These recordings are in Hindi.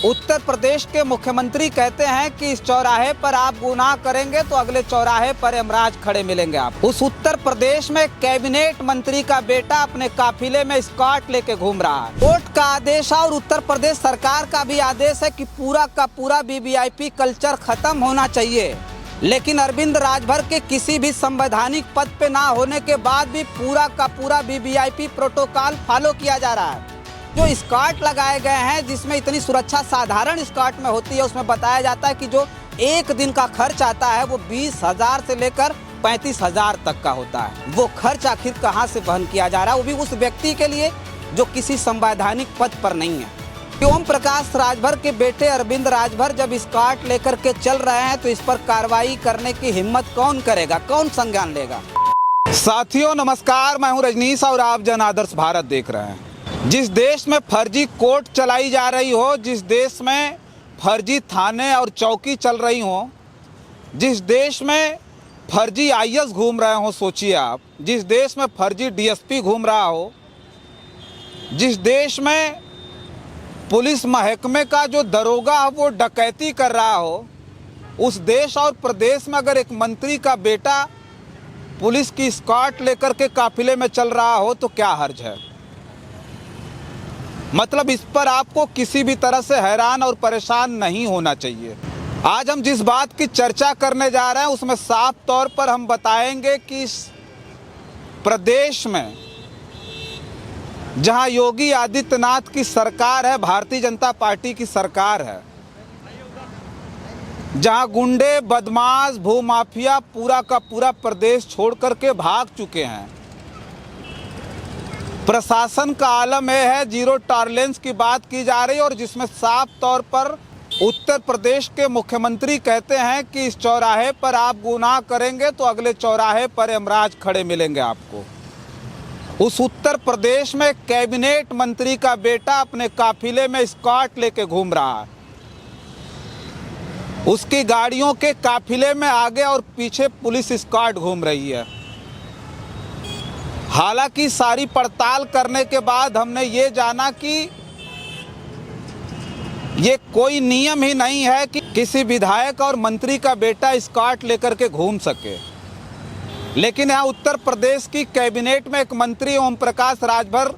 उत्तर प्रदेश के मुख्यमंत्री कहते हैं कि इस चौराहे पर आप गुनाह करेंगे तो अगले चौराहे पर यमराज खड़े मिलेंगे आप। उस उत्तर प्रदेश में कैबिनेट मंत्री का बेटा अपने काफिले में स्कॉट लेके घूम रहा है। कोर्ट का आदेश और उत्तर प्रदेश सरकार का भी आदेश है कि पूरा का पूरा वीवीआईपी कल्चर खत्म होना चाहिए, लेकिन अरविंद राजभर के किसी भी संवैधानिक पद पे ना होने के बाद भी पूरा का पूरा वीवीआईपी प्रोटोकॉल फॉलो किया जा रहा है। जो स्कॉट लगाए गए हैं, जिसमें इतनी सुरक्षा साधारण स्कॉट में होती है, उसमें बताया जाता है कि जो एक दिन का खर्च आता है वो 20,000 से लेकर 35,000 तक का होता है। वो खर्च आखिर कहाँ से वहन किया जा रहा है, वो भी उस व्यक्ति के लिए जो किसी संवैधानिक पद पर नहीं है। ओम प्रकाश राजभर के बेटे अरविंद राजभर जब स्कॉट लेकर के चल रहे हैं तो इस पर कार्रवाई करने की हिम्मत कौन करेगा, कौन संज्ञान लेगा। साथियों नमस्कार, मैं हूं रजनीश और आप जन आदर्श भारत देख रहे हैं। जिस देश में फर्जी कोर्ट चलाई जा रही हो, जिस देश में फर्जी थाने और चौकी चल रही हो, जिस देश में फर्जी आईएएस घूम रहे हो, सोचिए आप, जिस देश में फर्जी डीएसपी घूम रहा हो, जिस देश में पुलिस महकमे का जो दरोगा है वो डकैती कर रहा हो, उस देश और प्रदेश में अगर एक मंत्री का बेटा पुलिस की स्कॉट लेकर के काफिले में चल रहा हो तो क्या हर्ज है। मतलब इस पर आपको किसी भी तरह से हैरान और परेशान नहीं होना चाहिए। आज हम जिस बात की चर्चा करने जा रहे हैं उसमें साफ तौर पर हम बताएंगे कि इस प्रदेश में जहां योगी आदित्यनाथ की सरकार है, भारतीय जनता पार्टी की सरकार है, जहां गुंडे बदमाश भूमाफिया पूरा का पूरा प्रदेश छोड़ करके भाग चुके हैं, प्रशासन का आलम यह है, जीरो टॉलरेंस की बात की जा रही है, और जिसमें साफ तौर पर उत्तर प्रदेश के मुख्यमंत्री कहते हैं कि इस चौराहे पर आप गुनाह करेंगे तो अगले चौराहे पर यमराज खड़े मिलेंगे आपको। उस उत्तर प्रदेश में कैबिनेट मंत्री का बेटा अपने काफिले में स्कॉट लेके घूम रहा है। उसकी गाड़ियों के काफिले में आगे और पीछे पुलिस स्कॉट घूम रही है। हालांकि सारी पड़ताल करने के बाद हमने ये जाना कि ये कोई नियम ही नहीं है कि किसी विधायक और मंत्री का बेटा स्कॉट लेकर के घूम सके, लेकिन यहाँ उत्तर प्रदेश की कैबिनेट में एक मंत्री ओम प्रकाश राजभर,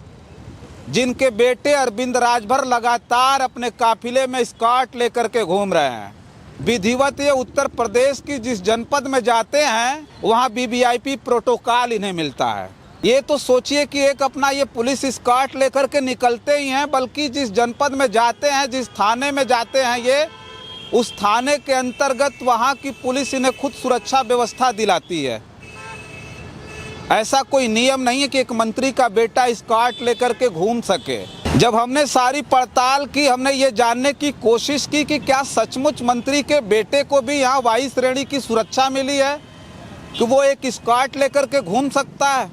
जिनके बेटे अरविंद राजभर लगातार अपने काफिले में स्कॉट लेकर के घूम रहे हैं। विधिवत ये उत्तर प्रदेश की जिस जनपद में जाते हैं वहाँ वीवीआईपी प्रोटोकॉल इन्हें मिलता है। ये तो सोचिए कि एक अपना ये पुलिस स्कॉट लेकर के निकलते ही हैं, बल्कि जिस जनपद में जाते हैं, जिस थाने में जाते हैं, ये उस थाने के अंतर्गत वहाँ की पुलिस इन्हें खुद सुरक्षा व्यवस्था दिलाती है। ऐसा कोई नियम नहीं है कि एक मंत्री का बेटा स्कॉट लेकर के घूम सके। जब हमने सारी पड़ताल की, हमने ये जानने की कोशिश की कि क्या सचमुच मंत्री के बेटे को भी यहाँ वायु श्रेणी की सुरक्षा मिली है कि वो एक स्कॉट लेकर के घूम सकता है,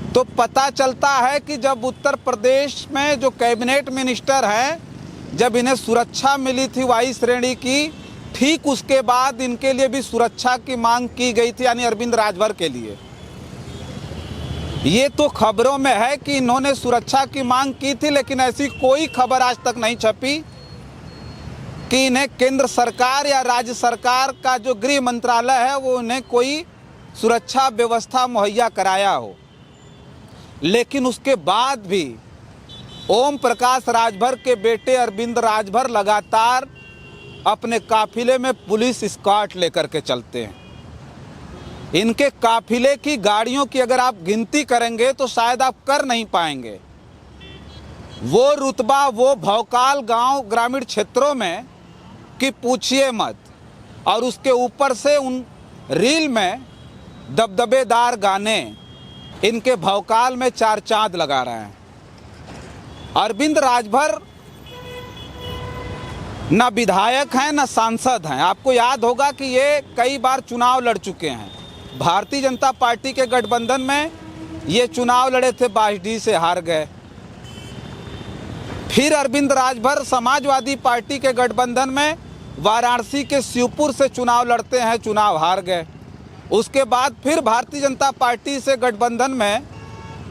तो पता चलता है कि जब उत्तर प्रदेश में जो कैबिनेट मिनिस्टर हैं, जब इन्हें सुरक्षा मिली थी वायु श्रेणी की, ठीक उसके बाद इनके लिए भी सुरक्षा की मांग की गई थी, यानी अरविंद राजभर के लिए। ये तो खबरों में है कि इन्होंने सुरक्षा की मांग की थी, लेकिन ऐसी कोई खबर आज तक नहीं छपी कि इन्हें केंद्र सरकार या राज्य सरकार का जो गृह मंत्रालय है वो इन्हें कोई सुरक्षा व्यवस्था मुहैया कराया हो। लेकिन उसके बाद भी ओम प्रकाश राजभर के बेटे अरविंद राजभर लगातार अपने काफिले में पुलिस स्कॉट लेकर के चलते हैं। इनके काफिले की गाड़ियों की अगर आप गिनती करेंगे तो शायद आप कर नहीं पाएंगे। वो रुतबा, वो भौकाल गांव ग्रामीण क्षेत्रों में कि पूछिए मत, और उसके ऊपर से उन रील में दबदबेदार गाने इनके भौकाल में चार चांद लगा रहे हैं। अरविंद राजभर न विधायक हैं न सांसद हैं। आपको याद होगा कि ये कई बार चुनाव लड़ चुके हैं। भारतीय जनता पार्टी के गठबंधन में ये चुनाव लड़े थे, बाजडी से हार गए। फिर अरविंद राजभर समाजवादी पार्टी के गठबंधन में वाराणसी के शिवपुर से चुनाव लड़ते हैं, चुनाव हार गए। उसके बाद फिर भारतीय जनता पार्टी से गठबंधन में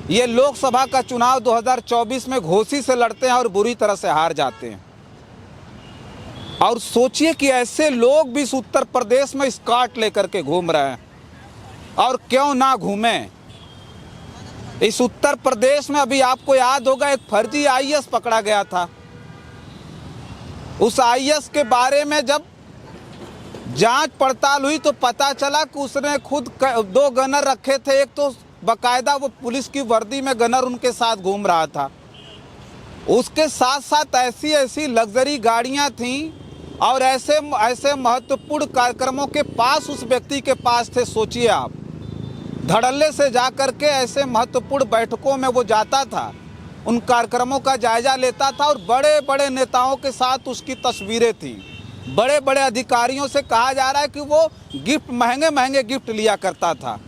ये लोकसभा का चुनाव 2024 में घोसी से लड़ते हैं और बुरी तरह से हार जाते हैं। और सोचिए कि ऐसे लोग भी इस उत्तर प्रदेश में स्कॉट लेकर के घूम रहे हैं, और क्यों ना घूमें। इस उत्तर प्रदेश में अभी आपको याद होगा एक फर्जी आईएएस पकड़ा गया था। उस आईएएस के बारे में जब जांच पड़ताल हुई तो पता चला कि उसने खुद 2 गनर रखे थे। एक तो बकायदा वो पुलिस की वर्दी में गनर उनके साथ घूम रहा था, उसके साथ साथ ऐसी ऐसी लग्जरी गाड़ियां थीं और ऐसे ऐसे महत्वपूर्ण कार्यक्रमों के पास उस व्यक्ति के पास थे। सोचिए आप, धड़ल्ले से जा कर के ऐसे महत्वपूर्ण बैठकों में वो जाता था, उन कार्यक्रमों का जायजा लेता था, और बड़े बड़े नेताओं के साथ उसकी तस्वीरें थी। बड़े बड़े अधिकारियों से कहा जा रहा है कि वो गिफ्ट, महंगे महंगे गिफ्ट लिया करता था।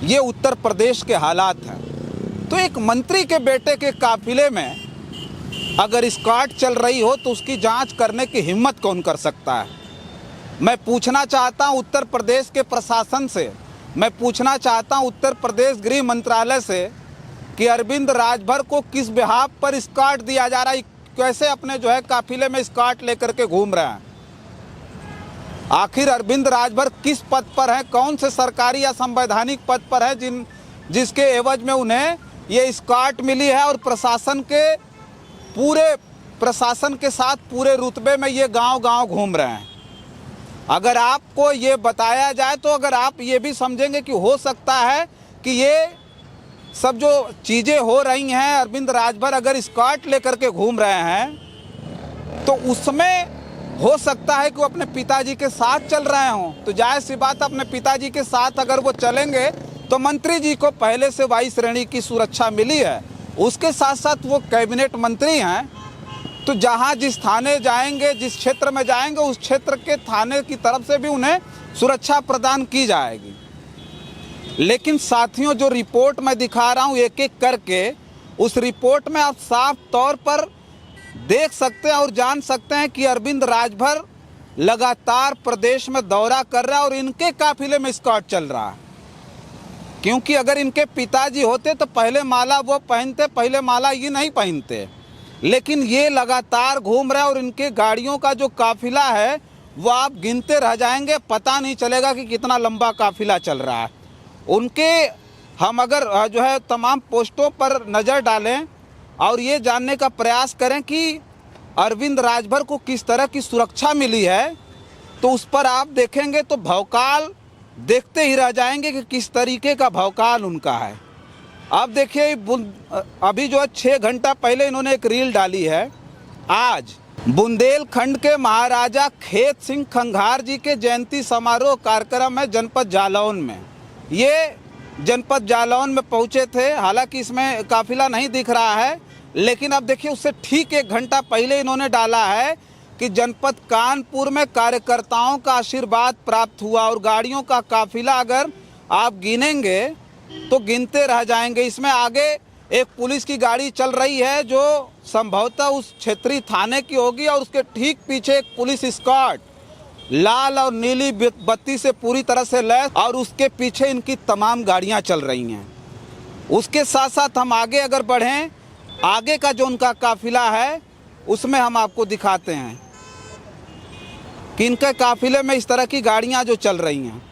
ये उत्तर प्रदेश के हालात हैं। तो एक मंत्री के बेटे के काफिले में अगर स्कॉट चल रही हो तो उसकी जांच करने की हिम्मत कौन कर सकता है। मैं पूछना चाहता हूं उत्तर प्रदेश के प्रशासन से, मैं पूछना चाहता हूं उत्तर प्रदेश गृह मंत्रालय से कि अरविंद राजभर को किस बिहाफ पर स्कॉट दिया जा रहा है, कैसे अपने जो है काफिले में स्कॉट लेकर के घूम रहे हैं। आखिर अरविंद राजभर किस पद पर है, कौन से सरकारी या संवैधानिक पद पर है जिसके एवज में उन्हें ये स्कॉट मिली है, और प्रशासन के साथ पूरे रुतबे में ये गांव-गांव घूम रहे हैं। अगर आपको ये बताया जाए तो अगर आप ये भी समझेंगे कि हो सकता है कि ये सब जो चीज़ें हो रही हैं, अरविंद राजभर अगर स्कॉट लेकर के घूम रहे हैं तो उसमें हो सकता है कि वो अपने पिताजी के साथ चल रहे हों। तो जाहिर सी बात, अपने पिताजी के साथ अगर वो चलेंगे तो मंत्री जी को पहले से वायु श्रेणी की सुरक्षा मिली है, उसके साथ साथ वो कैबिनेट मंत्री हैं। तो जहां जिस थाने जाएंगे, जिस क्षेत्र में जाएंगे, उस क्षेत्र के थाने की तरफ से भी उन्हें सुरक्षा प्रदान की जाएगी। लेकिन साथियों, जो रिपोर्ट मैं दिखा रहा हूं एक एक करके, उस रिपोर्ट में आप साफ तौर पर देख सकते हैं और जान सकते हैं कि अरविंद राजभर लगातार प्रदेश में दौरा कर रहा है और इनके काफिले में स्कॉट चल रहा है। क्योंकि अगर इनके पिताजी होते तो पहले माला वो पहनते, पहले माला ये नहीं पहनते। लेकिन ये लगातार घूम रहे हैं और इनके गाड़ियों का जो काफिला है वो आप गिनते रह जाएंगे, पता नहीं चलेगा कि कितना लंबा काफिला चल रहा है उनके। हम अगर जो है तमाम पोस्टों पर नज़र डालें और ये जानने का प्रयास करें कि अरविंद राजभर को किस तरह की सुरक्षा मिली है, तो उस पर आप देखेंगे तो भौकाल देखते ही रह जाएंगे कि किस तरीके का भौकाल उनका है। अब देखिए, अभी जो है 6 घंटा पहले इन्होंने एक रील डाली है। आज बुंदेलखंड के महाराजा खेत सिंह खंघार जी के जयंती समारोह कार्यक्रम है जनपद जालौन में। ये जनपद जालौन में पहुंचे थे, हालांकि इसमें काफिला नहीं दिख रहा है, लेकिन अब देखिए उससे ठीक 1 घंटा पहले इन्होंने डाला है कि जनपद कानपुर में कार्यकर्ताओं का आशीर्वाद प्राप्त हुआ और गाड़ियों का काफिला अगर आप गिनेंगे तो गिनते रह जाएंगे। इसमें आगे एक पुलिस की गाड़ी चल रही है जो संभवतः उस क्षेत्रीय थाने की होगी, और उसके ठीक पीछे एक पुलिस स्कॉट लाल और नीली बत्ती से पूरी तरह से लैस, और उसके पीछे इनकी तमाम गाड़ियां चल रही हैं। उसके साथ साथ हम आगे अगर बढ़ें, आगे का जो उनका काफिला है उसमें हम आपको दिखाते हैं कि इनके काफिले में इस तरह की गाड़ियां जो चल रही हैं।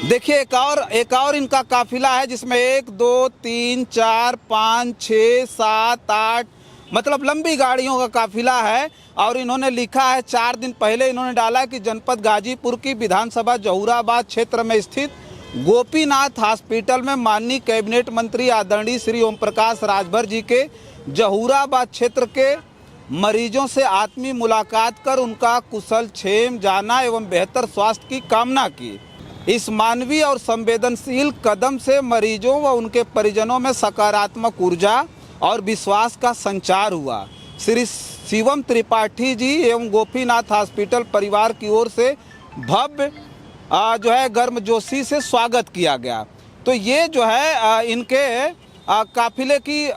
देखिए, एक और इनका काफिला है जिसमें 1 2 3 4 5 6 7 8 मतलब लंबी गाड़ियों का काफिला है। और इन्होंने लिखा है, 4 दिन पहले इन्होंने डाला कि जनपद गाजीपुर की विधानसभा जहूराबाद क्षेत्र में स्थित गोपीनाथ हॉस्पिटल में माननीय कैबिनेट मंत्री आदरणीय श्री ओम प्रकाश राजभर जी के जहूराबाद क्षेत्र के मरीजों से आत्मीय मुलाकात कर उनका कुशल क्षेम जाना एवं बेहतर स्वास्थ्य की कामना की। इस मानवीय और संवेदनशील कदम से मरीजों व उनके परिजनों में सकारात्मक ऊर्जा और विश्वास का संचार हुआ। श्री शिवम त्रिपाठी जी एवं गोपीनाथ हॉस्पिटल परिवार की ओर से भव्य जो है गर्मजोशी से स्वागत किया गया। तो ये जो है इनके काफिले की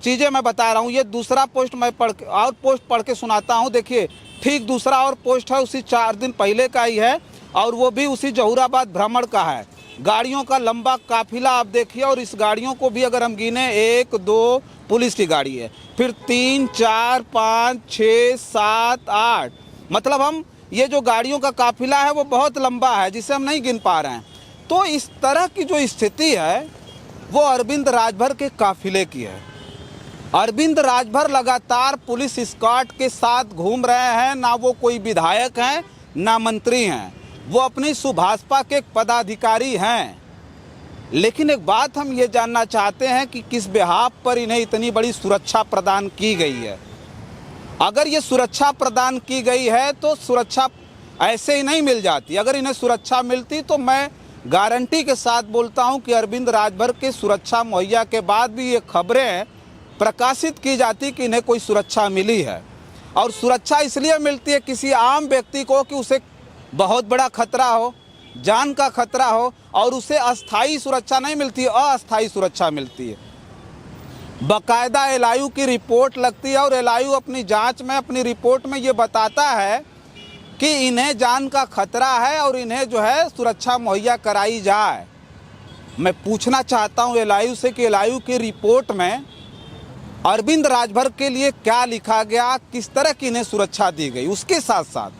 चीज़ें मैं बता रहा हूँ। ये दूसरा पोस्ट मैं पोस्ट पढ़ के सुनाता हूँ। देखिए, ठीक दूसरा और पोस्ट है, उसी 4 दिन पहले का ही है, और वो भी उसी जहूराबाद भ्रमण का है। गाड़ियों का लंबा काफिला आप देखिए, और इस गाड़ियों को भी अगर हम गिने 1 2 पुलिस की गाड़ी है, फिर 3 4 5 6 7 8, मतलब हम ये जो गाड़ियों का काफिला है वो बहुत लंबा है जिसे हम नहीं गिन पा रहे हैं। तो इस तरह की जो स्थिति है वो अरविंद राजभर के काफिले की है। अरविंद राजभर लगातार पुलिस स्कॉट के साथ घूम रहे हैं, ना वो कोई विधायक हैं ना मंत्री हैं, वो अपनी सुभाषपा के एक पदाधिकारी हैं। लेकिन एक बात हम ये जानना चाहते हैं कि किस बिहाफ पर इन्हें इतनी बड़ी सुरक्षा प्रदान की गई है। अगर ये सुरक्षा प्रदान की गई है तो सुरक्षा ऐसे ही नहीं मिल जाती। अगर इन्हें सुरक्षा मिलती तो मैं गारंटी के साथ बोलता हूं कि अरविंद राजभर के सुरक्षा मुहैया के बाद भी ये खबरें प्रकाशित की जाती कि इन्हें कोई सुरक्षा मिली है। और सुरक्षा इसलिए मिलती है किसी आम व्यक्ति को कि उसे बहुत बड़ा खतरा हो, जान का खतरा हो, और उसे अस्थाई सुरक्षा नहीं मिलती, अस्थाई सुरक्षा मिलती है। बाकायदा एलआईयू की रिपोर्ट लगती है और एलआईयू अपनी जांच में, अपनी रिपोर्ट में ये बताता है कि इन्हें जान का खतरा है और इन्हें जो है सुरक्षा मुहैया कराई जाए। मैं पूछना चाहता हूं एलआईयू से कि एलआईयू की रिपोर्ट में अरविंद राजभर के लिए क्या लिखा गया, किस तरह की इन्हें सुरक्षा दी गई। उसके साथ साथ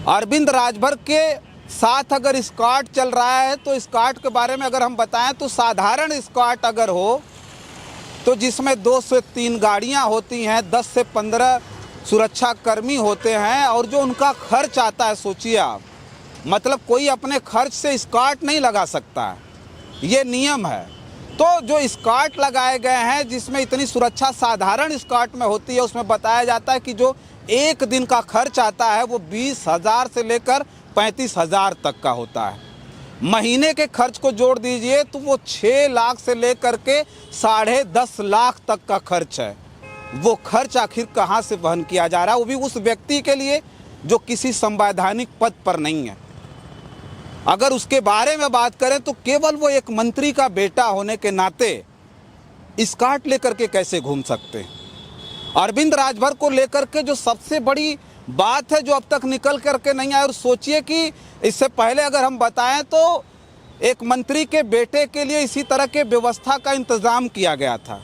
अरविंद राजभर के साथ अगर स्क्वाड चल रहा है तो स्क्वाड के बारे में अगर हम बताएं तो साधारण स्क्वाड अगर हो तो जिसमें 2 से 3 गाड़ियां होती हैं, 10 से 15 सुरक्षा कर्मी होते हैं, और जो उनका खर्च आता है सोचिए आप, मतलब कोई अपने खर्च से स्क्वाड नहीं लगा सकता है, ये नियम है। तो जो स्क्वाड लगाए गए हैं जिसमें इतनी सुरक्षा साधारण स्क्वाड में होती है, उसमें बताया जाता है कि जो एक दिन का खर्च आता है वो 20,000 से लेकर 35,000 तक का होता है। महीने के खर्च को जोड़ दीजिए तो वो 6 लाख से लेकर के 10.5 लाख तक का खर्च है। वो खर्च आखिर कहाँ से वहन किया जा रहा है, वो भी उस व्यक्ति के लिए जो किसी संवैधानिक पद पर नहीं है। अगर उसके बारे में बात करें तो केवल वो एक मंत्री का बेटा होने के नाते स्कॉट लेकर के कैसे घूम सकते। अरविंद राजभर को लेकर के जो सबसे बड़ी बात है जो अब तक निकल करके नहीं आया, और सोचिए कि इससे पहले अगर हम बताएं तो एक मंत्री के बेटे के लिए इसी तरह के व्यवस्था का इंतजाम किया गया था।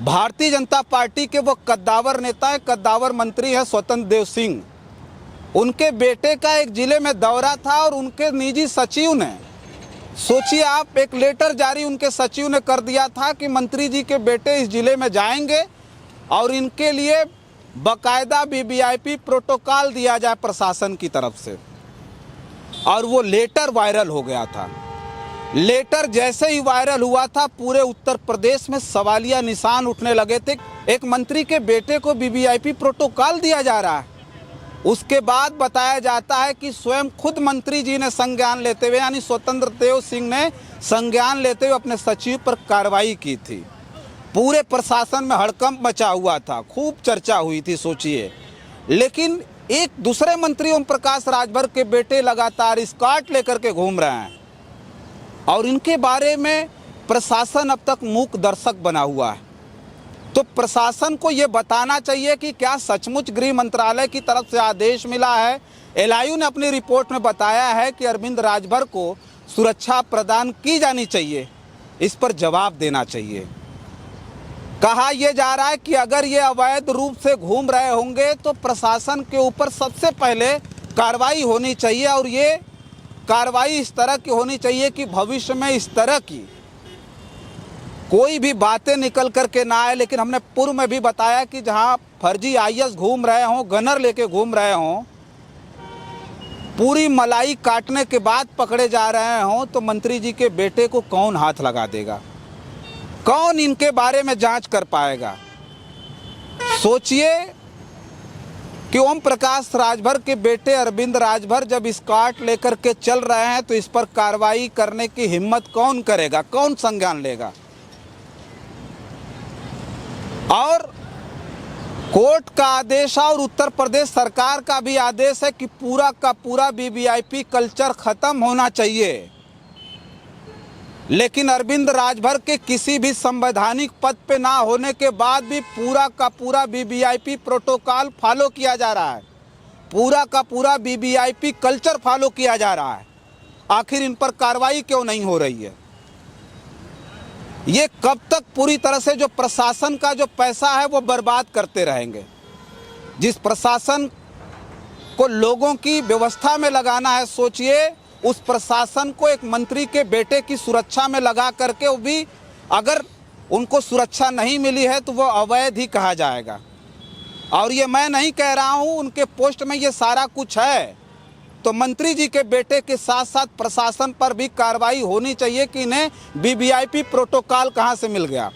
भारतीय जनता पार्टी के वो कद्दावर नेता है, कद्दावर मंत्री है स्वतंत्र देव सिंह, उनके बेटे का एक जिले में दौरा था और उनके निजी सचिव ने, सोचिए आप, एक लेटर जारी उनके सचिव ने कर दिया था कि मंत्री जी के बेटे इस जिले में जाएंगे और इनके लिए बाकायदा वीवीआईपी प्रोटोकॉल दिया जाए प्रशासन की तरफ से। और वो लेटर वायरल हो गया था। लेटर जैसे ही वायरल हुआ था पूरे उत्तर प्रदेश में सवालिया निशान उठने लगे थे। एक मंत्री के बेटे को वीवीआईपी प्रोटोकॉल दिया जा रहा है। उसके बाद बताया जाता है कि स्वयं खुद मंत्री जी ने संज्ञान लेते हुए, यानी स्वतंत्र देव सिंह ने संज्ञान लेते हुए अपने सचिव पर कार्रवाई की थी। पूरे प्रशासन में हड़कंप मचा हुआ था, खूब चर्चा हुई थी सोचिए। लेकिन एक दूसरे मंत्री ओम प्रकाश राजभर के बेटे लगातार स्कॉट लेकर के घूम रहे हैं और इनके बारे में प्रशासन अब तक मूक दर्शक बना हुआ है। तो प्रशासन को ये बताना चाहिए कि क्या सचमुच गृह मंत्रालय की तरफ से आदेश मिला है। एलआईयू ने अपनी रिपोर्ट में बताया है कि अरविंद राजभर को सुरक्षा प्रदान की जानी चाहिए, इस पर जवाब देना चाहिए। कहा यह जा रहा है कि अगर ये अवैध रूप से घूम रहे होंगे तो प्रशासन के ऊपर सबसे पहले कार्रवाई होनी चाहिए, और ये कार्रवाई इस तरह की होनी चाहिए कि भविष्य में इस तरह की कोई भी बातें निकल करके ना आए। लेकिन हमने पूर्व में भी बताया कि जहां फर्जी आईएएस घूम रहे हों, गनर लेके घूम रहे हों, पूरी मलाई काटने के बाद पकड़े जा रहे हों, तो मंत्री जी के बेटे को कौन हाथ लगा देगा, कौन इनके बारे में जांच कर पाएगा। सोचिए कि ओम प्रकाश राजभर के बेटे अरविंद राजभर जब स्कॉट लेकर के चल रहे हैं तो इस पर कार्रवाई करने की हिम्मत कौन करेगा, कौन संज्ञान लेगा। और कोर्ट का आदेश और उत्तर प्रदेश सरकार का भी आदेश है कि पूरा का पूरा वीवीआईपी कल्चर खत्म होना चाहिए। लेकिन अरविंद राजभर के किसी भी संवैधानिक पद पे ना होने के बाद भी पूरा का पूरा वीवीआईपी प्रोटोकॉल फॉलो किया जा रहा है, पूरा का पूरा वीवीआईपी कल्चर फॉलो किया जा रहा है। आखिर इन पर कार्रवाई क्यों नहीं हो रही है? ये कब तक पूरी तरह से जो प्रशासन का जो पैसा है वो बर्बाद करते रहेंगे? जिस प्रशासन को लोगों की व्यवस्था में लगाना है, सोचिए उस प्रशासन को एक मंत्री के बेटे की सुरक्षा में लगा करके, वो भी अगर उनको सुरक्षा नहीं मिली है तो वो अवैध ही कहा जाएगा। और ये मैं नहीं कह रहा हूँ, उनके पोस्ट में ये सारा कुछ है। तो मंत्री जी के बेटे के साथ साथ प्रशासन पर भी कार्रवाई होनी चाहिए कि इन्हें वीवीआईपी प्रोटोकॉल कहाँ से मिल गया।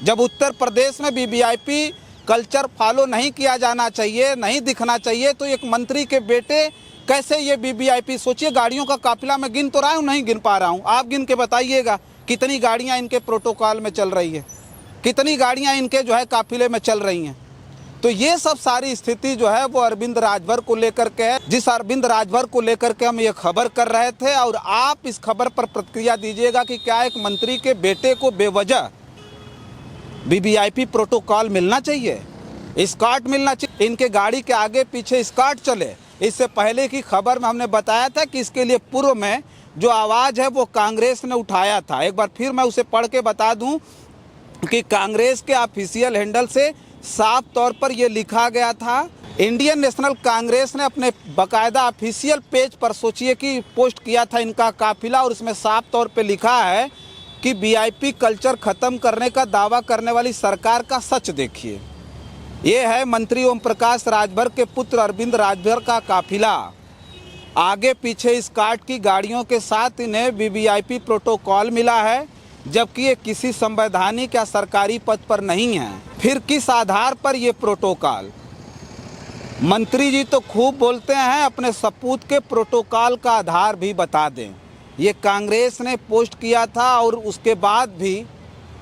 जब उत्तर प्रदेश में वीवीआईपी कल्चर फॉलो नहीं किया जाना चाहिए, नहीं दिखना चाहिए, तो एक मंत्री के बेटे कैसे ये वीवीआईपी? सोचिए, गाड़ियों का काफिला मैं गिन तो रहा हूँ, नहीं गिन पा रहा हूँ, आप गिन के बताइएगा कितनी गाड़ियाँ इनके प्रोटोकॉल में चल रही है, कितनी गाड़ियाँ इनके जो है काफिले में चल रही हैं। तो ये सब सारी स्थिति जो है वो अरविंद राजभर को लेकर के है, जिस अरविंद राजभर को लेकर के हम ये खबर कर रहे थे। और आप इस खबर पर प्रतिक्रिया दीजिएगा कि क्या एक मंत्री के बेटे को बेवजह वीवीआईपी प्रोटोकॉल मिलना चाहिए, स्कॉट मिलना चाहिए, इनके गाड़ी के आगे पीछे स्कॉट चले? इससे पहले की खबर में हमने बताया था कि इसके लिए पूर्व में जो आवाज़ है वो कांग्रेस ने उठाया था। एक बार फिर मैं उसे पढ़ के बता दूं कि कांग्रेस के ऑफिशियल हैंडल से साफ तौर पर यह लिखा गया था। इंडियन नेशनल कांग्रेस ने अपने बाकायदा ऑफिशियल पेज पर, सोचिए कि पोस्ट किया था इनका काफिला, और इसमें साफ तौर पे लिखा है कि वीआईपी कल्चर खत्म करने का दावा करने वाली सरकार का सच देखिए। ये है मंत्री ओम प्रकाश राजभर के पुत्र अरविंद राजभर का काफिला। आगे पीछे स्कॉट की गाड़ियों के साथ इन्हें वीवीआईपी प्रोटोकॉल मिला है, जबकि ये किसी संवैधानिक या सरकारी पद पर नहीं है। फिर किस आधार पर ये प्रोटोकॉल? मंत्री जी तो खूब बोलते हैं, अपने सपूत के प्रोटोकॉल का आधार भी बता दें। ये कांग्रेस ने पोस्ट किया था और उसके बाद भी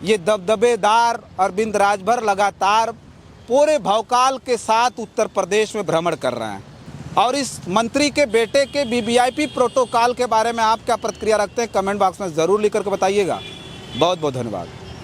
ये दबदबेदार अरविंद राजभर लगातार पूरे भौकाल के साथ उत्तर प्रदेश में भ्रमण कर रहे हैं। और इस मंत्री के बेटे के वीवीआईपी प्रोटोकॉल के बारे में आप क्या प्रतिक्रिया रखते हैं? कमेंट बॉक्स में ज़रूर लिख करके बताइएगा। बहुत बहुत धन्यवाद।